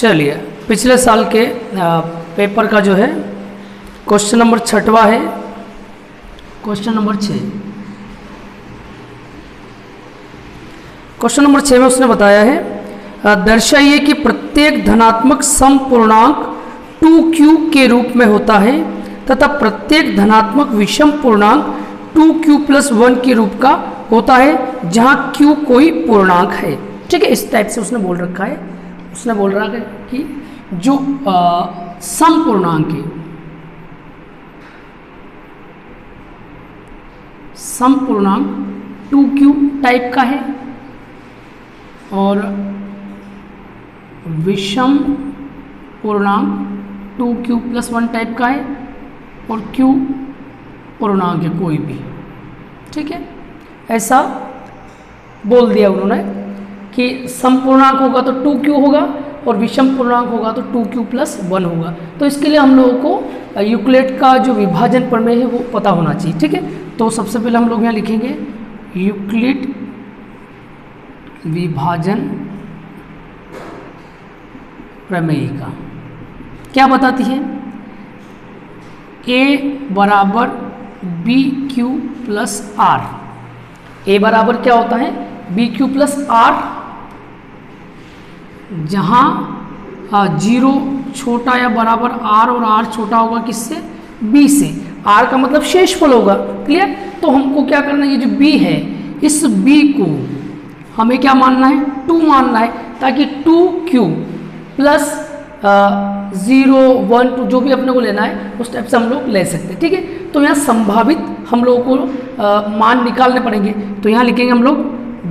चलिए पिछले साल के पेपर का जो है क्वेश्चन नंबर 6वां है, क्वेश्चन नंबर 6। क्वेश्चन नंबर 6 में उसने बताया है दर्शाइए कि प्रत्येक धनात्मक सम पूर्णांक 2q के रूप में होता है तथा प्रत्येक धनात्मक विषम पूर्णांक 2q + 1 के रूप का होता है जहां q कोई पूर्णांक है। ठीक है, इस टाइप से उसने बोल रखा है। उसने बोल रहा है कि जो सम पूर्णांक है, सम पूर्णांक 2q टाइप का है और विषम पूर्णांक 2q + 1 टाइप का है और q पूर्णांक है कोई भी। ठीक है, ऐसा बोल दिया उन्होंने कि सम पूर्णांक होगा तो 2q होगा और विषम पूर्णांक होगा तो 2q + 1 होगा। तो इसके लिए हम लोगों को यूक्लिड का जो विभाजन प्रमेय है वो पता होना चाहिए। ठीक है, तो सबसे पहले हम लोग यहाँ लिखेंगे यूक्लिड विभाजन प्रमेय का क्या बताती है, a बराबर bq + r। a बराबर क्या होता है bq + r, जहाँ 0 छोटा या बराबर r और r छोटा होगा किससे, b से। r का मतलब शेषफल होगा। क्लियर, तो हमको क्या करना है, ये जो b है इस b को हमें क्या मानना है, 2 मानना है, ताकि 2q + 0 1 2 जो भी अपने को लेना है उस टाइप से हम लोग ले सकते हैं। ठीक है, तो यहाँ संभावित हम लोगों को मान निकालने पड़ेंगे। तो यहाँ लिखेंगे हम लोग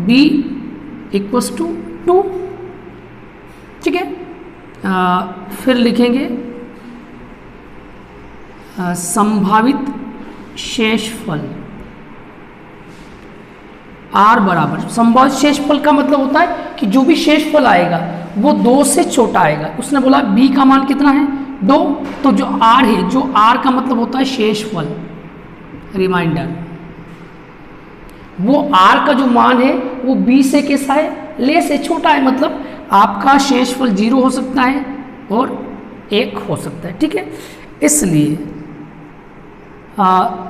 b = 2। ठीक है, फिर लिखेंगे संभावित शेषफल r बराबर, संभावित शेषफल का मतलब होता है कि जो भी शेषफल आएगा वो 2 से छोटा आएगा। उसने बोला b का मान कितना है 2, तो जो r है, जो r का मतलब होता है शेषफल, रिमाइंडर, वो r का जो मान है वो b से कैसा है, ले से छोटा है। मतलब आपका शेषफल 0 हो सकता है और 1 हो सकता है। ठीक है, इसलिए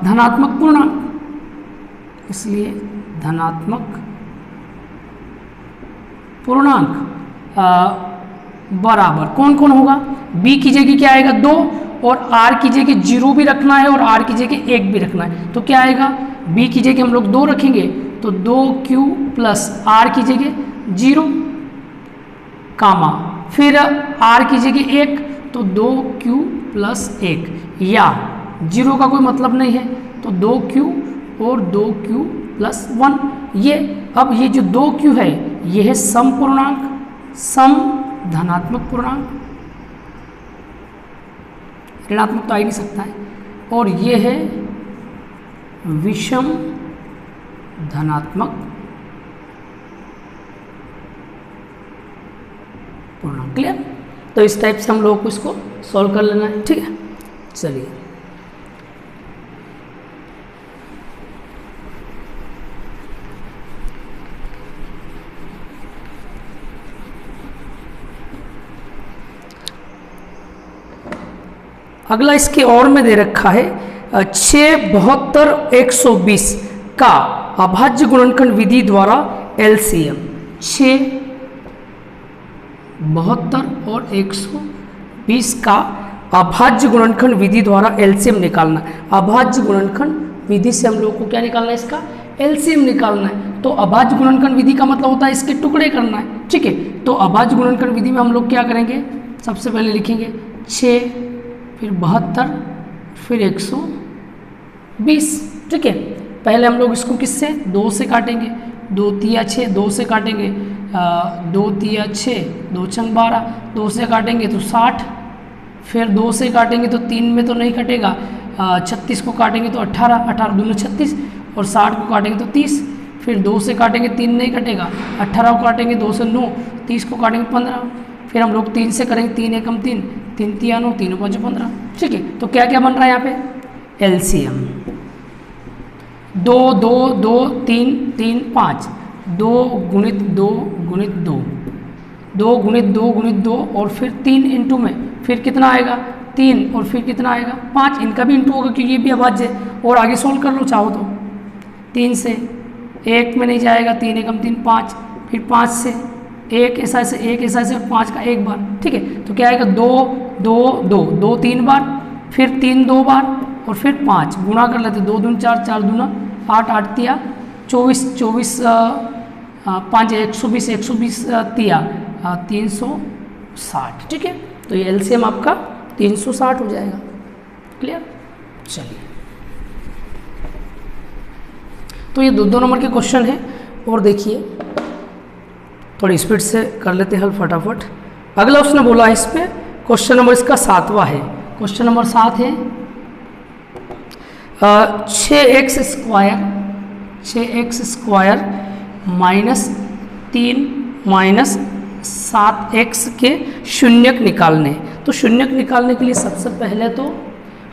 धनात्मक पूर्णांक, इसलिए धनात्मक पूर्णांक बराबर कौन कौन होगा, b की जगह क्या आएगा 2 और r की जगह 0 भी रखना है और r की जगह 1 भी रखना है। तो क्या आएगा, b की जगह हम लोग 2 रखेंगे तो 2q + r की जगह 0 कामा, फिर r की जगह 1 तो 2q + 1, या 0 का कोई मतलब नहीं है तो 2q और 2q + 1। ये अब ये जो 2q है ये है सम पूर्णांक, सम धनात्मक पूर्णांक, ऋणात्मक तो आ ही नहीं सकता है, और ये है विषम धनात्मक पूर्णांक। क्लियर, तो इस टाइप से हम लोगों को इसको सॉल्व कर लेना है। ठीक है, चलिए अगला इसके और में दे रखा है 6 72 120 का अभाज्य गुणनखंड विधि द्वारा एलसीएम। 6 72 और 120 का अभाज्य गुणनखंड विधि द्वारा एलसीएम निकालना। अभाज्य गुणनखंड विधि से हम लोग को क्या निकालना है, इसका एलसीएम निकालना है। तो अभाज्य गुणनखंड विधि का मतलब होता है इसके टुकड़े करना है। ठीक है, तो अभाज्य गुणनखंड विधि में हम लोग क्या करेंगे, सबसे पहले लिखेंगे 6 फिर 72 फिर 120। ठीक है, पहले हम लोग इसको किससे, 2 से काटेंगे, 2 तिया 6, 2 से काटेंगे 2 तिया 6, 2 छंग 12, 2 से काटेंगे तो 60, फिर 2 से काटेंगे तो 3 में तो नहीं कटेगा, 36 को काटेंगे तो 18, 18 दूनी 36 और 60 को काटेंगे तो 30, फिर 2 से काटेंगे 3 नहीं कटेगा, 18 को काटेंगे 2 से 9, 30 को काटेंगे 15, फिर हम लोग 3 से करेंगे 3 एकम 3, 3 तिया 9, 3 5 15। ठीक है, तो क्या क्या बन रहा है यहाँ पे, एलसीएम 2 2 2 3 3 5, 2 × 2 × 2 2 गुणित 2 गुणित 2 और फिर 3 इंटू में फिर कितना आएगा 3 और फिर कितना आएगा 5, इनका भी इंटू होगा क्योंकि ये भी अभाज्य है। और आगे सोल्व कर लो चाहो तो, 3 से 1 में नहीं जाएगा, 3 एकम 3 5, फिर 5 से 1 ऐसा से 1 ऐसा से 5 का एक बार, ठीक है। तो क्या आएगा 2 2 2 2 3 बार, फिर 3 2 बार और फिर 5 गुणा कर लेते, 2 दूनी 4 4 दूना 8 8 तिया 24 24 5 120 120 तिया 360, ठीक है। तो ये एलसीएम आपका 360 हो जाएगा। क्लियर? चलिए, तो ये दो नंबर के क्वेश्चन है। और देखिए थोड़ी स्पीड से कर लेते हैं हल फटाफट। अगला उसने बोला है इस पे क्वेश्चन नंबर इसका 7वां है। क्वेश्चन नंबर 7 है 6x square minus 3 minus 7x के शून्यक निकालने। तो शून्यक निकालने के लिए सबसे पहले तो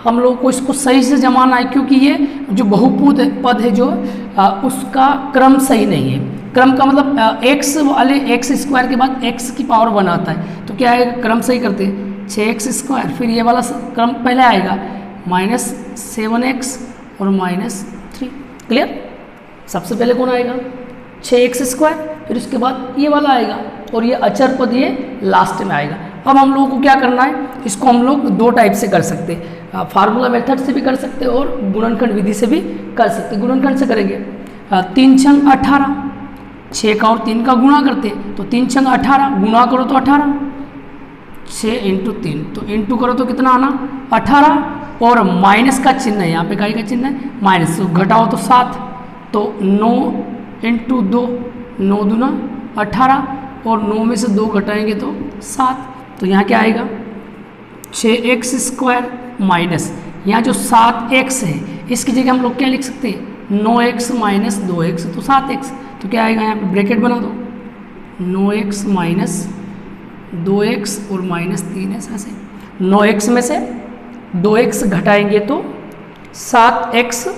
हम लोग को इसको सही से जमाना है, क्योंकि ये जो बहुपद है जो उसका क्रम सही नहीं है। क्रम का मतलब x वाले x स्क्वायर के बाद x की पावर 1 आता है, तो क्या है क्रम सही करते हैं 6x स्क्वायर, फिर ये वाला क्रम पहले आएगा माइनस 7x और माइनस 3। क्लियर? सबसे पहले कौन आएगा 6x स्क्वायर, फिर उसके बाद ये वाला आएगा और ये अचर पद ये लास्ट में आएगा। अब हम लोगों को क्या करना है, इसको हम लोग दो टाइप से कर सकते हैं, फार्मूला मेथड से भी कर सकते हैं और गुणनखंड विधि से भी कर सकते हैं। गुणनखंड से करेंगे 3 छंग 18, 6 का और 3 का गुणा करते हैं तो 3 छंग 18, गुणा करो तो 18, 6 इंटू 3 तो इंटू करो तो कितना आना 18, और माइनस का चिन्ह है यहाँ पे, काई का चिन्ह है माइनस, तो घटाओ तो 7, तो 9 इंटू 2, 9 दूना 18 और 9 में से 2 घटाएंगे तो 7, तो यहाँ क्या आएगा 6x स्क्वायर माइनस यहाँ जो 7x है इसकी जगह हम लोग क्या लिख सकते हैं 9x माइनस 2x, तो 7x, तो क्या आएगा यहाँ पे ब्रैकेट बना दो 9x माइनस 2x और माइनस 3 ऐसे 9x में से 2x घटाएंगे तो 7x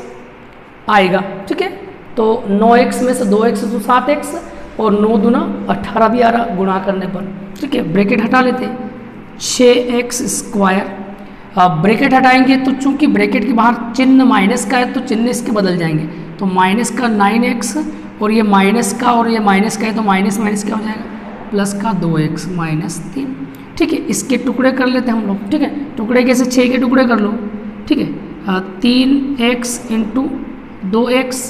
आएगा, ठीक है। तो 9x में से 2x तो 7x और 9 दूना 18 भी आ रहा गुणा करने पर, ठीक है। ब्रैकेट हटा लेते हैं 6x स्क्वायर, ब्रैकेट हटाएंगे तो चूंकि ब्रैकेट के बाहर चिन्ह माइनस का है तो चिन्ह इसके बदल जाएंगे, तो माइनस का 9x और ये माइनस का और ये माइनस का है तो माइनस माइनस क्या हो जाएगा प्लस का 2x माइनस 3, ठीक है। इसके टुकड़े कर लेते हैं हम लोग, ठीक है। टुकड़े कैसे 6 के टुकड़े कर लो, ठीक है। 3x इंटू 2x,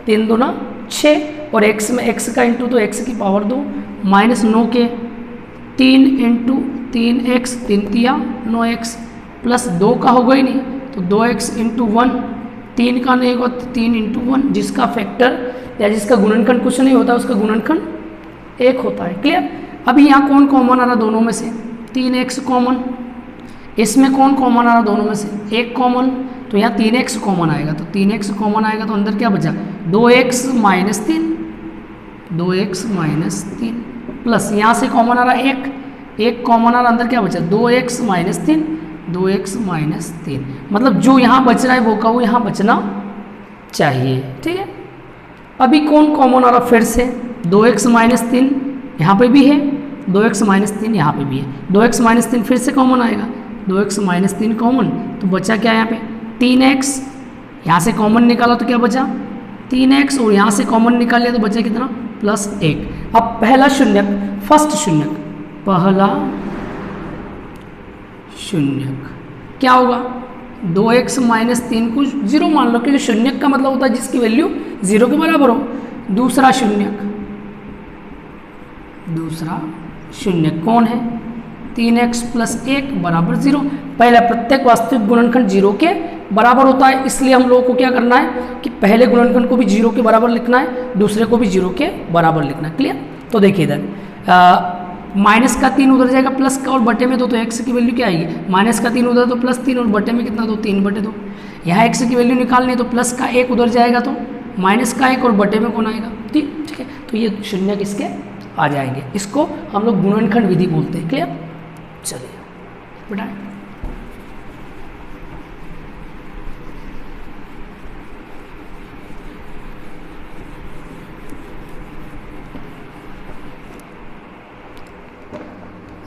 3 दूना 6 और x में x का इंटू तो x की पावर 2 माइनस 9 के 3 इंटू 3x, 3 तिया 9x प्लस 2 का होगा ही नहीं तो 2x इंटू 1, 3 का नहीं होगा तो 3 इंटू 1, जिसका फैक्टर या जिसका गुणनखंड कुछ नहीं होता उसका गुणनखंड 1 होता है। क्लियर? अभी यहाँ कौन कॉमन आ रहा दोनों में से 3x कॉमन, इसमें कौन कॉमन आ रहा दोनों में से 1 कॉमन, तो यहाँ 3x कॉमन आएगा, तो 3x कॉमन आएगा तो अंदर क्या बचा 2x minus 3, 2x minus 3 plus यहाँ से कॉमन आ रहा 1 कॉमन आ रहा, अंदर क्या बचा 2x माइनस 3, 2x माइनस 3, मतलब जो यहाँ बच रहा है वो का वो यहाँ बचना चाहिए, ठीक है। अभी कौन कॉमन आ रहा फिर से 2x माइनस 3 यहाँ पे भी है, 2x माइनस 3 यहाँ पे भी है, 2x माइनस 3 फिर से कॉमन आएगा, 2x माइनस 3 कॉमन, तो बचा क्या यहाँ पे 3x, यहाँ से कॉमन निकाला तो क्या बचा 3x और यहाँ से कॉमन निकाल लिया तो बचा कितना प्लस 1। अब पहला शून्यक, फर्स्ट शून्यक, पहला शून्यक क्या होगा 2x माइनस 3 को 0 मान लो, क्योंकि शून्यक का मतलब होता है जिसकी वैल्यू 0 के बराबर हो। दूसरा शून्यक, दूसरा शून्यक कौन है 3x प्लस 1 बराबर 0। पहला प्रत्येक वास्तविक गुणनखंड 0 के बराबर होता है, इसलिए हम लोगों को क्या करना है कि पहले गुणनखंड को भी 0 के बराबर लिखना है, दूसरे को भी 0 के बराबर लिखना है। क्लियर? तो देखिए इधर माइनस का 3 उधर जाएगा प्लस का और बटे में 2, तो x की वैल्यू क्या आएगी माइनस का 3 उधर तो प्लस 3 और बटे में कितना 2, 3/2। यहाँ x की वैल्यू निकालनी है तो प्लस का 1 उधर जाएगा तो माइनस का 1 और बटे में कौन आएगा 3, ठीक है। तो ये शून्य किसके आ जाएंगे, इसको हम लोग गुणनखंड विधि बोलते हैं। क्लियर? चलिए बताएं।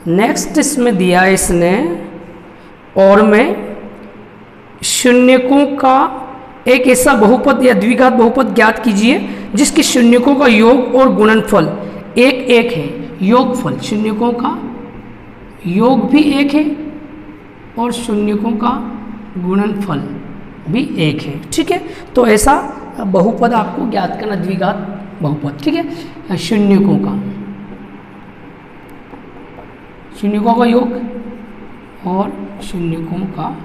नेक्स्ट इसमें दिया है इसने, और में शून्यकों का एक ऐसा बहुपद या द्विघात बहुपद ज्ञात कीजिए जिसके शून्यकों का योग और गुणनफल एक एक है। योगफल, शून्यकों का योग भी एक है और शून्यकों का गुणनफल भी एक है। ठीक है, तो ऐसा बहुपद आपको ज्ञात करना, द्विघात बहुपद। ठीक है, शून्यकों का योग और शून्यकों का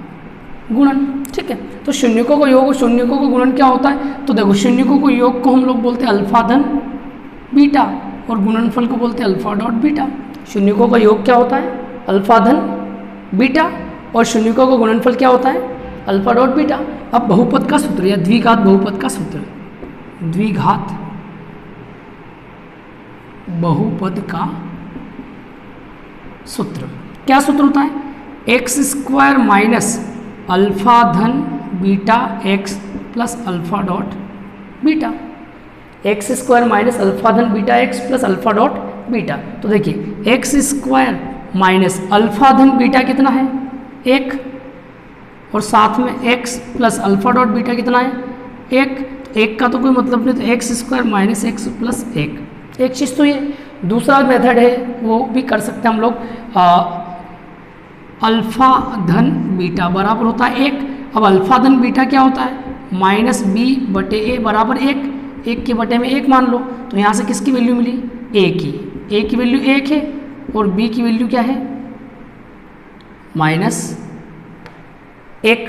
गुणन। ठीक है, तो शून्यकों का योग और शून्यकों का गुणन क्या होता है? तो देखो, शून्यकों को योग को हम लोग बोलते हैं अल्फा धन बीटा और गुणनफल को बोलते हैं अल्फा डॉट बीटा। शून्यकों का योग क्या होता है? अल्फा धन बीटा, और शून्यकों का गुणनफल क्या होता है? Alpha dot beta. अब बहुपद का सूत्र या द्विघात बहुपद का सूत्र, द्विघात बहुपद का सूत्र क्या सूत्र होता है? एक्स स्क्वायर माइनस अल्फा धन beta X plus alpha dot beta. X square minus alpha धन beta X plus alpha dot beta. तो देखिए, एक्स स्क्वायर माइनस अल्फा धन बीटा कितना है? 1, और साथ में X plus alpha dot beta कितना है? 1। एक का तो कोई मतलब नहीं, तो x square minus x plus 1। एक चीज़ तो ये। दूसरा मेथड है वो भी कर सकते हैं हम लोग, अल्फा धन बीटा बराबर होता है 1। अब अल्फा धन बीटा क्या होता है? माइनस बी बटे ए बराबर 1। 1 के बटे में 1 मान लो, तो यहाँ से किसकी वैल्यू मिली? ए की। ए की वैल्यू 1 है और बी की वैल्यू क्या है? माइनस 1।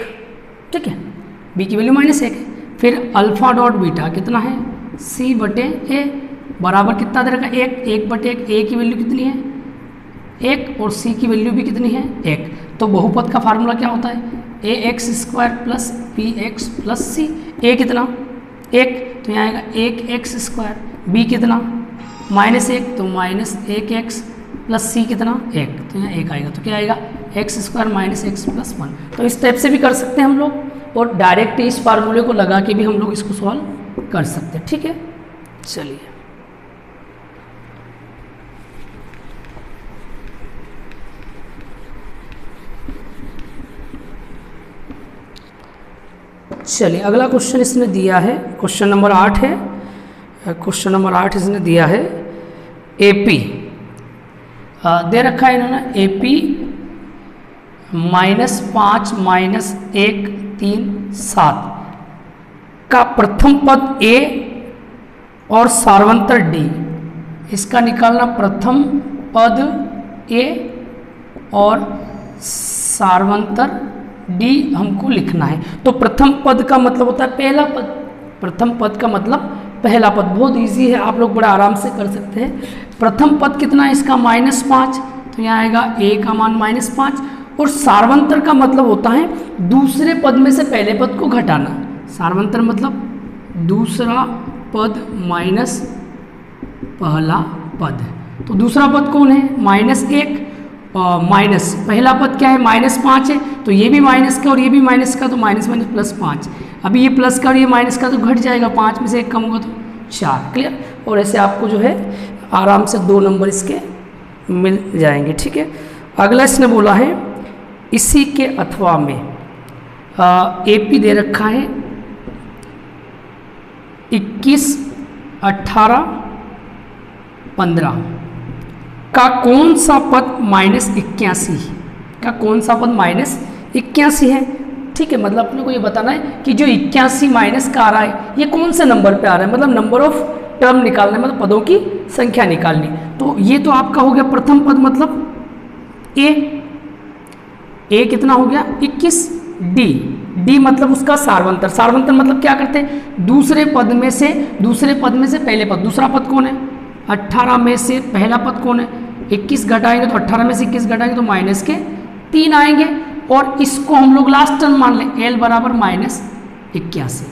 ठीक है, बी की वैल्यू माइनस 1 है। फिर अल्फा डॉट बीटा कितना है? सी बटे ए बराबर कितना दे रखा? 1। 1 बटे 1, ए की वैल्यू कितनी है? 1 और सी की वैल्यू भी कितनी है? 1। तो बहुपद का फार्मूला क्या होता है? A X square plus B X plus C. A कितना? 1, तो यहाँ आएगा 1 एक्स स्क्वायर। बी कितना? माइनस 1, तो माइनस 1 एक्स प्लस सी कितना? 1, तो यहाँ 1 आएगा। तो क्या आएगा? X square minus x plus 1। तो इस टाइप से भी कर सकते हैं हम लोग, और डायरेक्ट इस फार्मूले को लगा के भी हम लोग इसको सॉल्व कर सकते हैं। ठीक है, चलिए अगला क्वेश्चन इसने दिया है, क्वेश्चन नंबर 8 है। क्वेश्चन नंबर 8 इसने दिया है एपी, दे रखा है इन्होंने एपी -5 -1 3 7 का प्रथम पद ए और सार्वंतर डी। इसका निकालना प्रथम पद ए और सार्वंतर डी हमको लिखना है। तो प्रथम पद का मतलब होता है पहला पद। प्रथम पद का मतलब पहला पद। बहुत इजी है, आप लोग बड़ा आराम से कर सकते हैं। प्रथम पद कितना है इसका? -5, तो यहाँ आएगा ए का मान -5। और सार्वंतर का मतलब होता है दूसरे पद में से पहले पद को घटाना। सार्वंतर मतलब दूसरा पद माइनस पहला पद। तो दूसरा पद कौन है? -1 माइनस पहला पद क्या है? -5 है, तो ये भी माइनस का और ये भी माइनस का, तो माइनस माइनस प्लस 5। अभी ये प्लस का और ये माइनस का तो घट जाएगा, 5 में से 1 कम होगा तो 4। क्लियर? और ऐसे आपको जो है आराम से 2 नंबर इसके मिल जाएंगे। ठीक है, अगला इसने बोला है इसी के अथवा में एपी दे रखा है 21 18 15 का कौन सा पद -81 का कौन सा पद -81 है। ठीक है, मतलब अपने को ये बताना है कि जो 81 माइनस का आ रहा है ये कौन से नंबर पे आ रहा है, मतलब नंबर ऑफ टर्म निकालना है, मतलब पदों की संख्या निकालनी। तो ये तो आपका हो गया प्रथम पद मतलब ए कितना हो गया? 21। डी मतलब उसका सार्वंतर। सार्वंतर मतलब क्या करते हैं? दूसरे पद में से पहले पद। दूसरा पद कौन है? 18 में से पहला पद कौन है? 21 घटाएंगे तो 18 में से 21 घटाएंगे तो माइनस के 3 आएंगे, और इसको हम लोग लास्ट टर्म मान लें एल बराबर -81,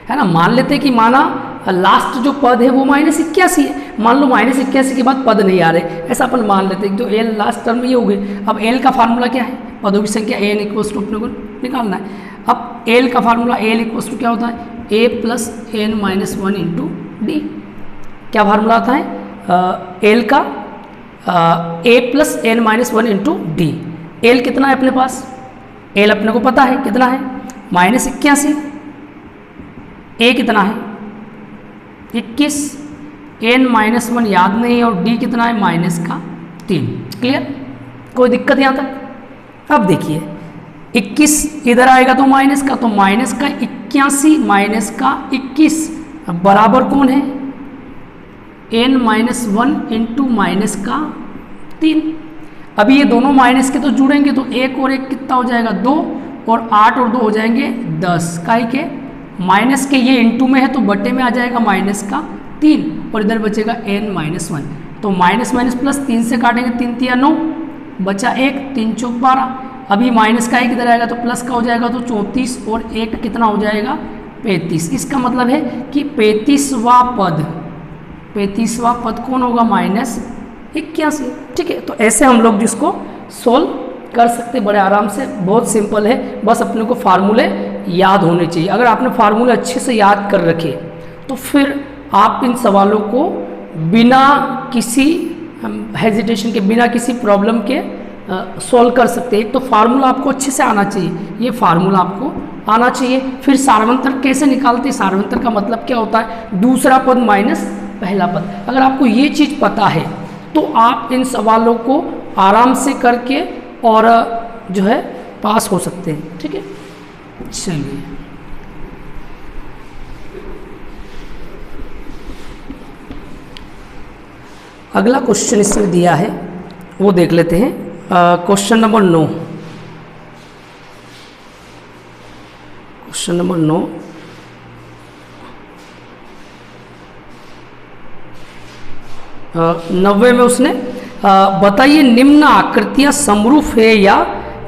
है ना। मान लेते हैं कि माना लास्ट जो पद है वो -81 है। मान लो -81 के बाद पद नहीं आ रहे, ऐसा अपन मान लेते हैं। तो एल लास्ट टर्म ये हो गई। अब एल का फार्मूला क्या है? पदों की संख्या एन इक्वल्स टू अपने को निकालना है। अब एल का फार्मूला एल इक्वल्स टू क्या होता है? A plus n -1 into D. क्या फार्मूला आता है एल का? A plus N minus one into D. L कितना है अपने पास, एल अपने को पता है कितना है -81। ए कितना है 21, एन माइनस वन याद नहीं है और डी कितना है -3। क्लियर, कोई दिक्कत यहाँ तक। अब देखिए 21 इधर आएगा तो माइनस का, तो माइनस का 81 माइनस का 21 बराबर कौन है n minus one into minus का 3। अभी ये दोनों माइनस के तो जुड़ेंगे तो एक और एक कितना हो जाएगा 2, और 8 और 2 हो जाएंगे 10। काहे के माइनस के ये इंटू में है तो बटे में आ जाएगा माइनस का 3, और इधर बचेगा n माइनस वन। तो माइनस माइनस प्लस 3 से काटेंगे, 3 तिया 9, बचा 1, 3 चौक 12। अभी माइनस का 1 इधर आएगा तो प्लस का हो जाएगा, तो 34 और 1 कितना हो जाएगा 35। इसका मतलब है कि 35वां पद कौन होगा -81। ठीक है, तो ऐसे हम लोग जिसको सोल्व कर सकते बड़े आराम से, बहुत सिंपल है। बस अपने को फार्मूले याद होने चाहिए। अगर आपने फार्मूले अच्छे से याद कर रखे तो फिर आप इन सवालों को बिना किसी हेजिटेशन के, बिना किसी प्रॉब्लम के सॉल्व कर सकते हैं। एक तो फार्मूला आपको अच्छे से आना चाहिए, ये फार्मूला आपको आना चाहिए। फिर सार्वंतर कैसे निकालते हैं, सार्वंतर का मतलब क्या होता है, दूसरा पद माइनस पहला पद। अगर आपको ये चीज़ पता है तो आप इन सवालों को आराम से करके और जो है पास हो सकते हैं। ठीक है, चलिए अगला क्वेश्चन इसमें दिया है वो देख लेते हैं। क्वेश्चन नंबर 9, क्वेश्चन नंबर 9 90 में उसने बताइए निम्न आकृतियां समरूप है या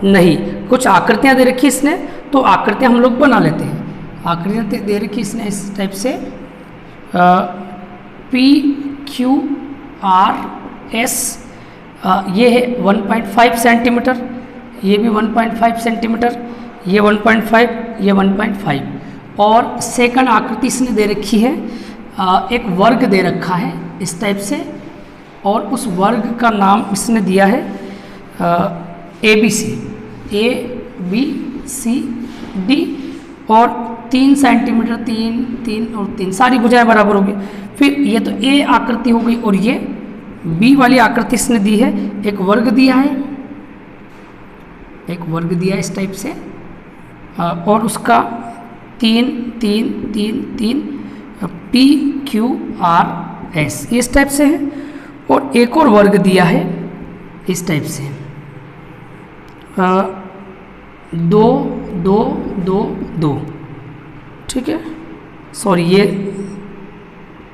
नहीं। कुछ आकृतियां दे रखी इसने, तो आकृतियां हम लोग बना लेते हैं। आकृतियां दे रखी इसने इस टाइप से PQRS, ये है 1.5 सेंटीमीटर, ये भी 1.5 सेंटीमीटर, ये 1.5, ये 1.5। और सेकंड आकृति इसने दे रखी है, एक वर्ग दे रखा है इस टाइप से, और उस वर्ग का नाम इसने दिया है ABC, ABCD, और 3 सेंटीमीटर, 3, 3 और 3, सारी भुजाएं बराबर होगी। फिर ये तो A आकृति हो गई, और ये B वाली आकृति इसने दी है, एक वर्ग दिया है, एक वर्ग दिया है इस टाइप से, और उसका 3, 3, 3, 3 PQRS इस टाइप से है, और एक और वर्ग दिया है इस टाइप से 2, 2, 2, 2। ठीक है, सॉरी ये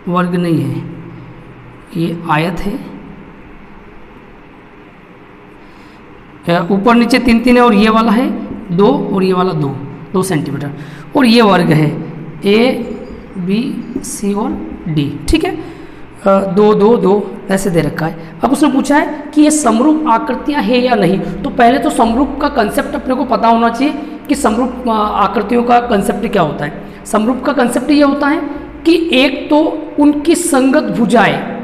वर्ग नहीं है, ये आयत है। ऊपर नीचे 3, 3 है, और ये वाला है 2, और ये वाला 2 सेंटीमीटर, और ये वर्ग है A, B, C और D। ठीक है, 2, 2, 2 ऐसे दे रखा है। अब उसने पूछा है कि ये समरूप आकृतियां है या नहीं। तो पहले तो समरूप का कंसेप्ट अपने को पता होना चाहिए कि समरूप आकृतियों का कंसेप्ट क्या होता है। समरूप का कंसेप्ट ये होता है कि एक तो उनकी संगत भुजाएं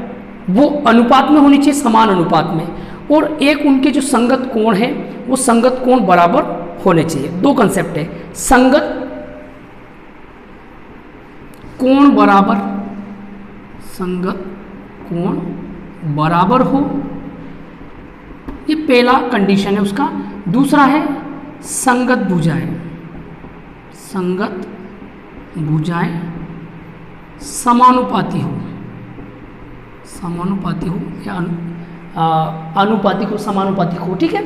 वो अनुपात में होनी चाहिए, समान अनुपात में, और एक उनके जो संगत कोण है वो संगत कोण बराबर होने चाहिए। 2 कंसेप्ट है, संगत कोण बराबर, संगत कोण बराबर हो, ये पहला कंडीशन है उसका। दूसरा है संगत भुजाएं, संगत भुजाएं समानुपाती हो, समानुपाती हो या अनुपातिक हो, समानुपातिक हो। ठीक है,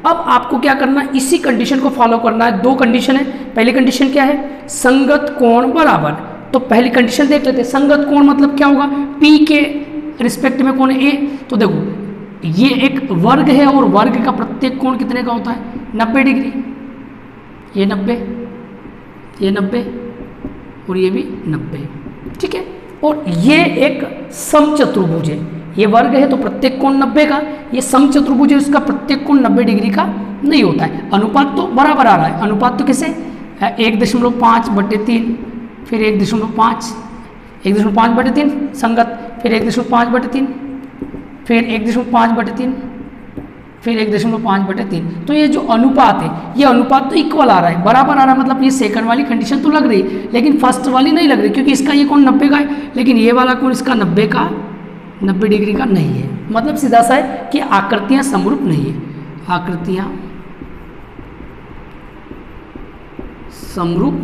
अब आपको क्या करना है, इसी कंडीशन को फॉलो करना है। 2 कंडीशन है। पहली कंडीशन क्या है, संगत कोण बराबर। तो पहली कंडीशन देख लेते हैं। संगत कोण मतलब क्या होगा, P के रिस्पेक्ट में कोण है A। तो देखो ये एक वर्ग है, और वर्ग का प्रत्येक कोण कितने का होता है 90 डिग्री। ये 90, ये 90, और ये भी 90। ठीक है, और ये एक समचतुर्भुज है। ये वर्ग है तो प्रत्येक कोण 90 का, ये समचतुर्भुज है, उसका प्रत्येक कोण 90 डिग्री का नहीं होता है। अनुपात तो बराबर आ रहा है। अनुपात तो कैसे, 1.5/3, फिर 1.5, 1.5/3 संगत, फिर 1.5/3, फिर 1.5/3, फिर 1.5/3। तो ये जो अनुपात है, ये अनुपात तो इक्वल आ रहा है, बराबर आ रहा है, मतलब ये सेकंड वाली कंडीशन तो लग रही है, लेकिन फर्स्ट वाली नहीं लग रही, क्योंकि इसका ये कोण 90 का है, लेकिन ये वाला कोण इसका 90 डिग्री का नहीं है। मतलब सीधा सा है कि आकृतियां समरूप नहीं है, आकृतियां समरूप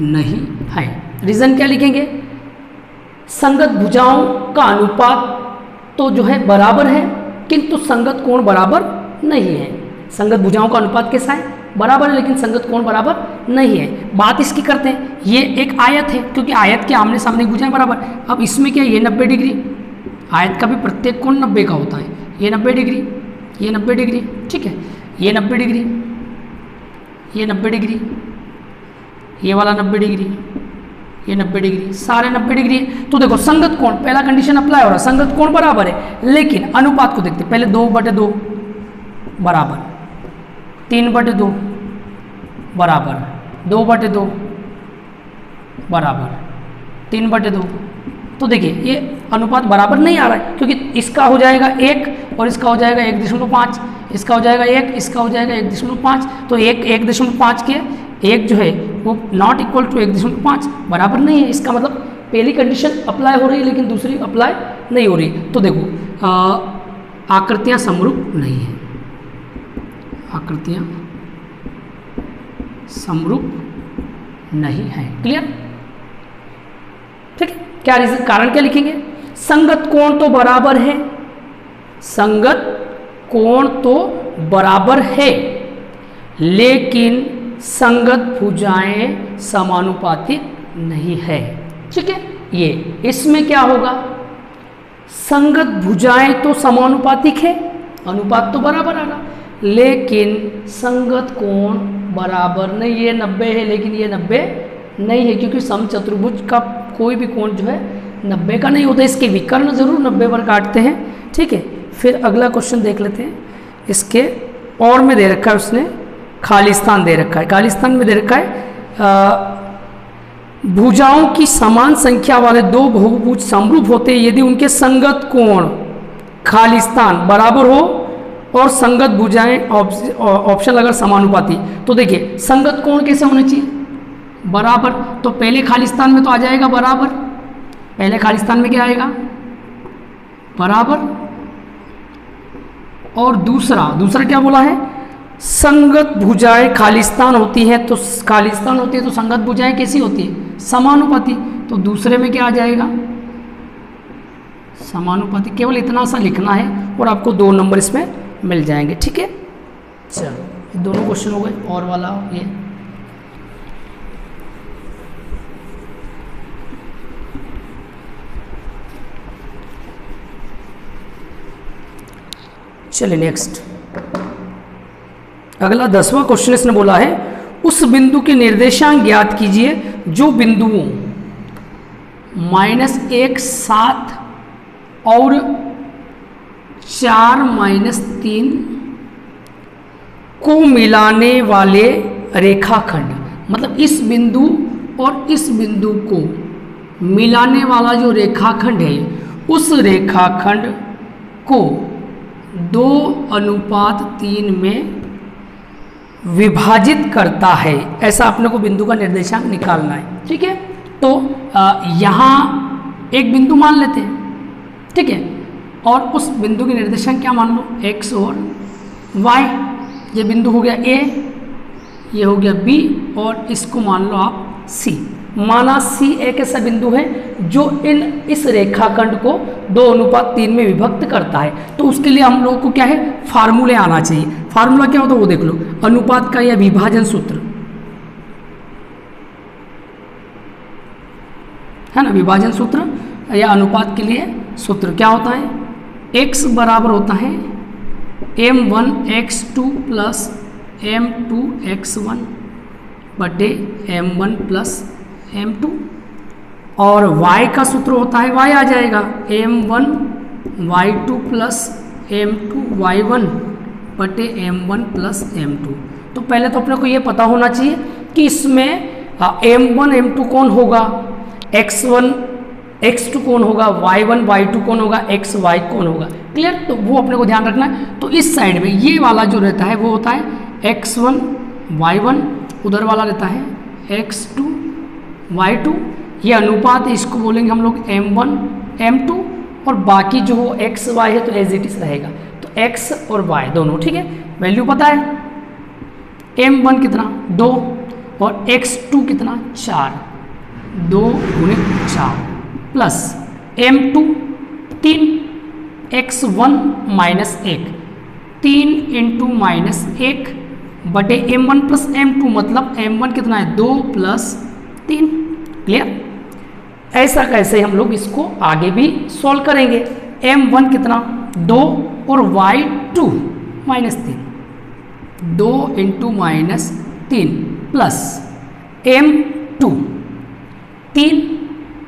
नहीं है। रीजन क्या लिखेंगे? संगत भुजाओं का अनुपात तो जो है बराबर है, किंतु संगत कोण बराबर नहीं है। संगत भुजाओं का अनुपात कैसा है? बराबर है, लेकिन संगत कोण बराबर नहीं है। बात इसकी करते हैं, ये एक आयत है, क्योंकि आयत के आमने सामने भुजाएं बराबर। अब इसमें क्या, ये 90 डिग्री, आयत का भी प्रत्येक कोण 90 का होता है। ये 90 डिग्री, ये 90 डिग्री, ठीक है, ये 90 डिग्री, ये 90 डिग्री, ये वाला 90 डिग्री, ये 90 डिग्री, सारे 90 डिग्री। तो देखो संगत कोण, पहला कंडीशन अप्लाई हो रहा है, संगत कोण बराबर है, लेकिन अनुपात को देखते, पहले 2/2 बराबर, 3/2 बराबर, 2/2 बराबर, 3/2। तो देखिए ये अनुपात बराबर नहीं आ रहा है, क्योंकि इसका हो जाएगा 1 और इसका हो जाएगा 1.5, इसका हो जाएगा 1, इसका हो जाएगा 1.5। तो 1.5 के एक जो है वो नॉट इक्वल टू 1.5 बराबर नहीं है। इसका मतलब पहली कंडीशन अप्लाई हो रही है, लेकिन दूसरी अप्लाई नहीं हो रही। तो देखो आकृतियां समरूप नहीं है, आकृतियां समरूप नहीं है। क्लियर? ठीक है, क्या रीजन, कारण क्या लिखेंगे? संगत कोण तो बराबर है, संगत कोण तो बराबर है, लेकिन संगत भुजाएं समानुपातिक नहीं है। ठीक है, ये इसमें क्या होगा? संगत भुजाएं तो समानुपातिक है, अनुपात तो बराबर आ रहा, लेकिन संगत कोण बराबर नहीं। ये 90 है, लेकिन ये 90 नहीं है, क्योंकि समचतुर्भुज का कोई भी कोण जो है 90 का नहीं होता, इसके विकर्ण जरूर 90 पर काटते हैं। ठीक है, फिर अगला क्वेश्चन देख लेते हैं। इसके और में दे रखा है उसने, खालिस्तान दे रखा है, खालिस्तान में दे रखा है भुजाओं की समान संख्या वाले दो बहुभुज समरूप होते हैं यदि उनके संगत कोण खालिस्तान बराबर हो और संगत भुजाएं ऑप्शन अगर समानुपाती। तो देखिए संगत कोण कैसे होने चाहिए? बराबर। तो पहले खालिस्तान में तो आ जाएगा बराबर, पहले खालिस्तान में क्या आएगा? बराबर। और दूसरा क्या बोला है? संगत भुजाएं खालिस्तान होती है, तो खालिस्तान होती है तो संगत भुजाएं कैसी होती है? समानुपाती। तो दूसरे में क्या आ जाएगा? समानुपाती। केवल इतना सा लिखना है और आपको 2 नंबर इसमें मिल जाएंगे। ठीक है, चलो दोनों क्वेश्चन हो गए। और वाला ये चलिए नेक्स्ट, अगला 10वां क्वेश्चन इसने बोला है उस बिंदु के निर्देशांक ज्ञात कीजिए जो बिंदुओं -1 7 और 4 3 को मिलाने वाले रेखाखंड, मतलब इस बिंदु और इस बिंदु को मिलाने वाला जो रेखाखंड है उस रेखाखंड को 2:3 में विभाजित करता है, ऐसा अपने को बिंदु का निर्देशांक निकालना है। ठीक है, तो यहाँ एक बिंदु मान लेते हैं, ठीक है, और उस बिंदु की निर्देशांक क्या मान लो? x और y। ये बिंदु हो गया A, ये हो गया B, और इसको मान लो आप C। माना C एक ऐसा बिंदु है जो इस रेखाखंड को 2:3 में विभक्त करता है। तो उसके लिए हम लोगों को क्या है? फार्मूले आना चाहिए। फार्मूला क्या होता है वो देख लो, अनुपात का या विभाजन सूत्र है ना, विभाजन सूत्र या अनुपात के लिए सूत्र क्या होता है? x बराबर होता है m1x2 प्लस m2x1 बटे m1 प्लस m2, और y का सूत्र होता है, y आ जाएगा m1 y2 plus m2 y1 बटे m1 प्लस m2। तो पहले तो अपने को ये पता होना चाहिए कि इसमें m1 m2 कौन होगा, x1 x2 कौन होगा, y1 y2 कौन होगा, xy कौन होगा। क्लियर, तो वो अपने को ध्यान रखना है। तो इस साइड में ये वाला जो रहता है वो होता है x1 y1, उधर वाला रहता है x2 y2। ये अनुपात है, इसको बोलेंगे हम लोग m1 m2, और बाकी जो हो x y है तो एज इट इज रहेगा। तो x और y दोनों, ठीक है। वैल्यू पता है, m1 कितना 2 और x2 कितना 4, 2 गुणे 4 plus m2 3, x1 minus 1, 3 into minus 1 बटे m1 प्लस m2, मतलब m1 कितना है 2 प्लस 3। क्लियर, ऐसा कैसे हम लोग इसको आगे भी सॉल्व करेंगे। m1 कितना 2 और y2 minus 3, 2 into minus 3 plus m2 3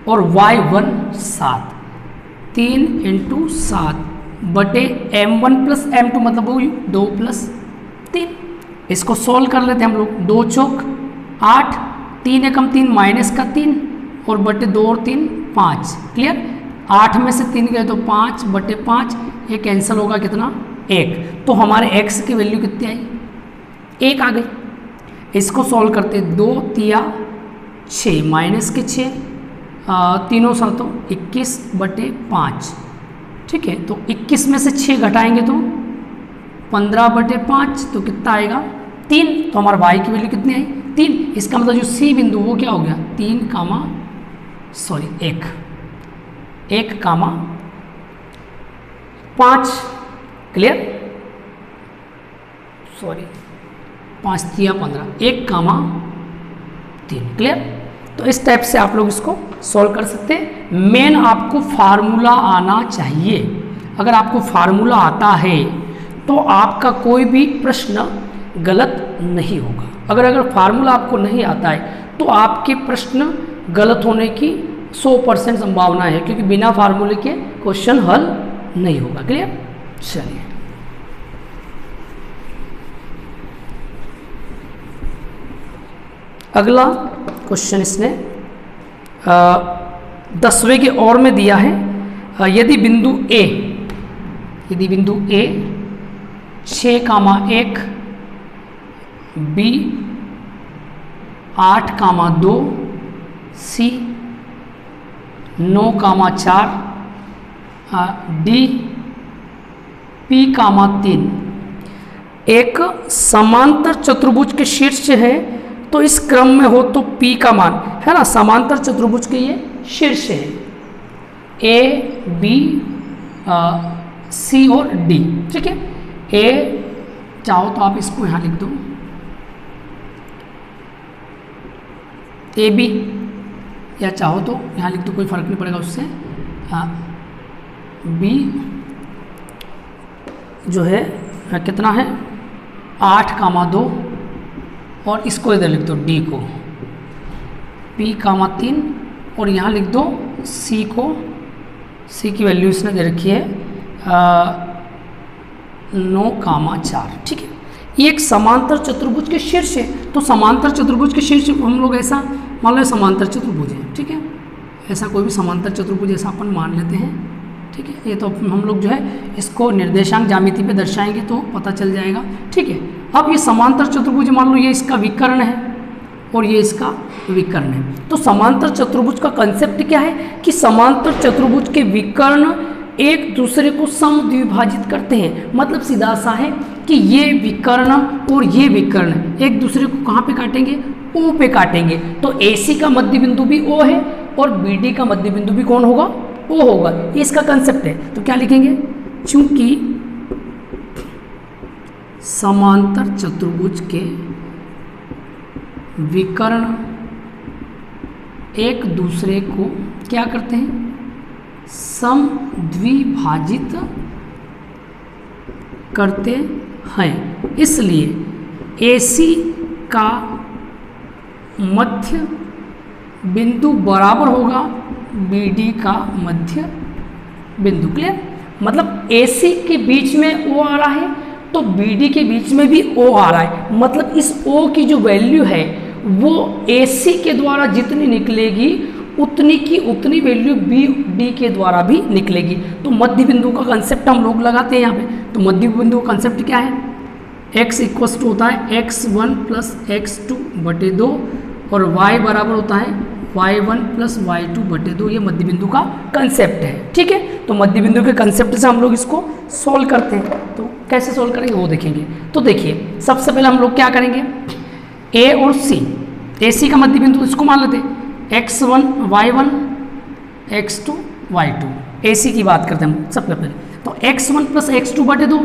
और y1 7, 3 इंटू 7 बटे m1 प्लस m2, मतलब वो 2 प्लस 3। इसको सॉल्व कर लेते हैं हम लोग। 2 चौक 8, 3 एकम 3 माइनस का 3 और बटे 2 और 3 5। क्लियर, 8 में से 3 गए तो 5 बटे 5, ये कैंसिल होगा कितना 1। तो हमारे x की वैल्यू कितनी आई 1 आ गई। इसको सॉल्व करते 2 तिया 6 माइनस के 6, तीनों शर्तों 21 बटे 5। ठीक है, तो 21 में से 6 घटाएंगे तो 15 बटे 5, तो कितना आएगा 3। तो हमारा y की वैल्यू कितनी आई 3। इसका मतलब जो C बिंदु वो क्या हो गया 1 कामा 5। क्लियर, 5 तिया 15, 1 कामा 3। क्लियर, तो इस टाइप से आप लोग इसको सॉल्व कर सकते हैं। मेन आपको फार्मूला आना चाहिए। अगर आपको फार्मूला आता है तो आपका कोई भी प्रश्न गलत नहीं होगा। अगर फार्मूला आपको नहीं आता है तो आपके प्रश्न गलत होने की 100% संभावना है, क्योंकि बिना फार्मूले के क्वेश्चन हल नहीं होगा। क्लियर, चलिए अगला क्वेश्चन इसने 10वें के और में दिया है। यदि बिंदु A 6,1 B 8,2 C 9,4 D P,3 एक समांतर चतुर्भुज के शीर्ष है, तो इस क्रम में हो तो P का मान है ना, समांतर चतुर्भुज के ये शीर्ष है A B C और D। ठीक है, A चाहो तो आप इसको यहाँ लिख दो AB, या चाहो तो यहाँ लिख दो, कोई फर्क नहीं पड़ेगा उससे। B जो है कितना है 8,2 और इसको इधर लिख दो D को P,3 और यहाँ लिख दो C को, C की वैल्यू इसने दे रखी है 9,4। ठीक है, ये एक समांतर चतुर्भुज के शीर्ष है। तो समांतर चतुर्भुज के शीर्ष हम लोग ऐसा मान लो समांतर चतुर्भुज है। ठीक है, ऐसा कोई भी समांतर चतुर्भुज ऐसा अपन मान लेते हैं। ठीक है, ये तो हम लोग जो है इसको निर्देशांक ज्यामिति पे दर्शाएंगे तो पता चल जाएगा। ठीक है, अब ये समांतर चतुर्भुज मान लो ये इसका विकर्ण है और ये इसका विकर्ण है। तो समांतर चतुर्भुज का कंसेप्ट क्या है कि समांतर चतुर्भुज के विकर्ण एक दूसरे को समद्विभाजित करते हैं। मतलब सीधा सा है कि ये विकर्ण और ये विकर्ण एक दूसरे को कहाँ पे काटेंगे, O पे काटेंगे। तो AC का मध्य बिंदु भी O है और BD का मध्य बिंदु भी कौन होगा, O होगा। ये इसका कंसेप्ट है। तो क्या लिखेंगे, चूंकि समांतर चतुर्भुज के विकर्ण एक दूसरे को क्या करते हैं, समद्विभाजित करते हैं, इसलिए AC का मध्य बिंदु बराबर होगा BD का मध्य बिंदु। क्लियर, मतलब AC के बीच में O आ रहा है तो BD के बीच में भी O आ रहा है। मतलब इस O की जो वैल्यू है वो AC के द्वारा जितनी निकलेगी उतनी की उतनी वैल्यू बी डी के द्वारा भी निकलेगी। तो मध्य बिंदु का कंसेप्ट हम लोग लगाते हैं यहाँ पे। तो मध्य बिंदु का कंसेप्ट क्या है, x इक्वस टू होता है x1 प्लस x2 बटे 2 और y बराबर होता है y1 प्लस y2 बटे 2। ये मध्य बिंदु का कंसेप्ट है, ठीक है। तो मध्य बिंदु के कंसेप्ट से हम लोग इसको सॉल्व करते हैं। तो कैसे सॉल्व करेंगे वो देखेंगे। तो देखिए सबसे पहले हम लोग क्या करेंगे, a और c, ac का मध्य बिंदु इसको मान लेते हैं x1 y1 x2 y2, ac की बात करते हैं हम सबसे पहले। तो x1 प्लस x2 बटे 2,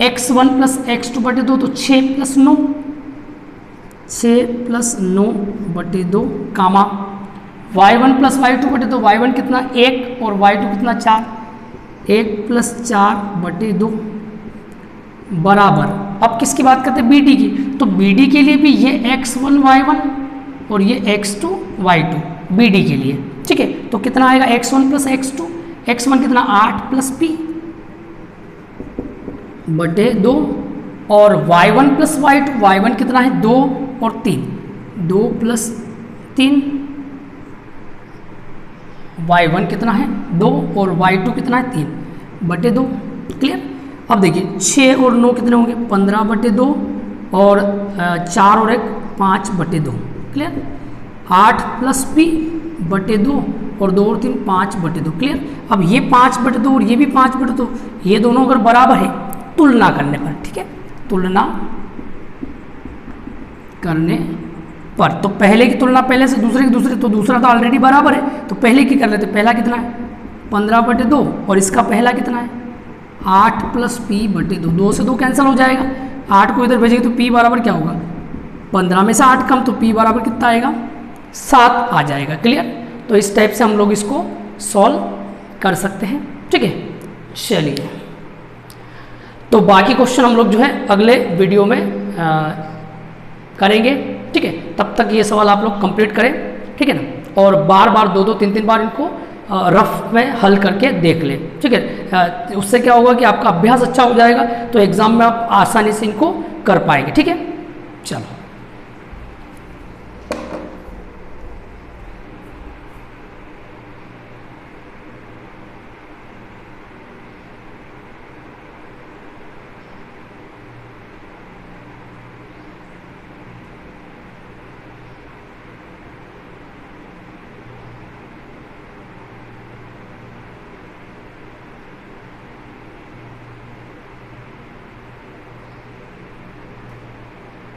x1 प्लस x2 बटे 2 तो 6 प्लस 9, 6 प्लस 9 बटे 2 कामा y1 प्लस y2 बटे 2, y1 कितना 1 और y2 कितना 4, 1 प्लस 4 बटे 2 बराबर। अब किसकी बात करते हैं, BD की। तो BD के लिए भी ये x1 y1 और ये x2 y2 BD के लिए, ठीक है। तो कितना आएगा x1 प्लस x2, x1 कितना 8 प्लस p बटे 2 और y1 प्लस y2, y1 कितना है 2 और 3, 2 प्लस 3, y1 कितना है 2 और y2 कितना है 3 बटे 2, क्लियर। अब देखिए 6 और 9 कितने होंगे 15 बटे 2 और 4 और 1 5 बटे 2, क्लियर। 8 प्लस p बटे 2 और 2 और 3 5 बटे 2, क्लियर। अब ये 5 बटे 2 और ये भी 5 बटे 2, ये दोनों अगर बराबर है तुलना करने पर, ठीक है, तुलना करने पर। तो पहले की तुलना पहले से दूसरे की दूसरे, तो दूसरा तो ऑलरेडी बराबर है तो पहले की कर लेते। पहला कितना है 15 बटे 2 और इसका पहला कितना है 8 प्लस p बटे 2, 2 से 2 कैंसिल हो जाएगा, 8 को इधर भेजेंगे तो p बराबर क्या होगा 15 में से 8 कम, तो p बराबर कितना आएगा 7 आ जाएगा, क्लियर। तो इस टाइप से हम लोग इसको सॉल्व कर सकते हैं, ठीक है। चलिए तो बाकी क्वेश्चन हम लोग जो है अगले वीडियो में करेंगे, ठीक है। तब तक ये सवाल आप लोग कंप्लीट करें, ठीक है ना। और बार बार 2-2 3-3 बार इनको रफ में हल करके देख लें, ठीक है। उससे क्या होगा कि आपका अभ्यास अच्छा हो जाएगा, तो एग्ज़ाम में आप आसानी से इनको कर पाएंगे, ठीक है। चलो।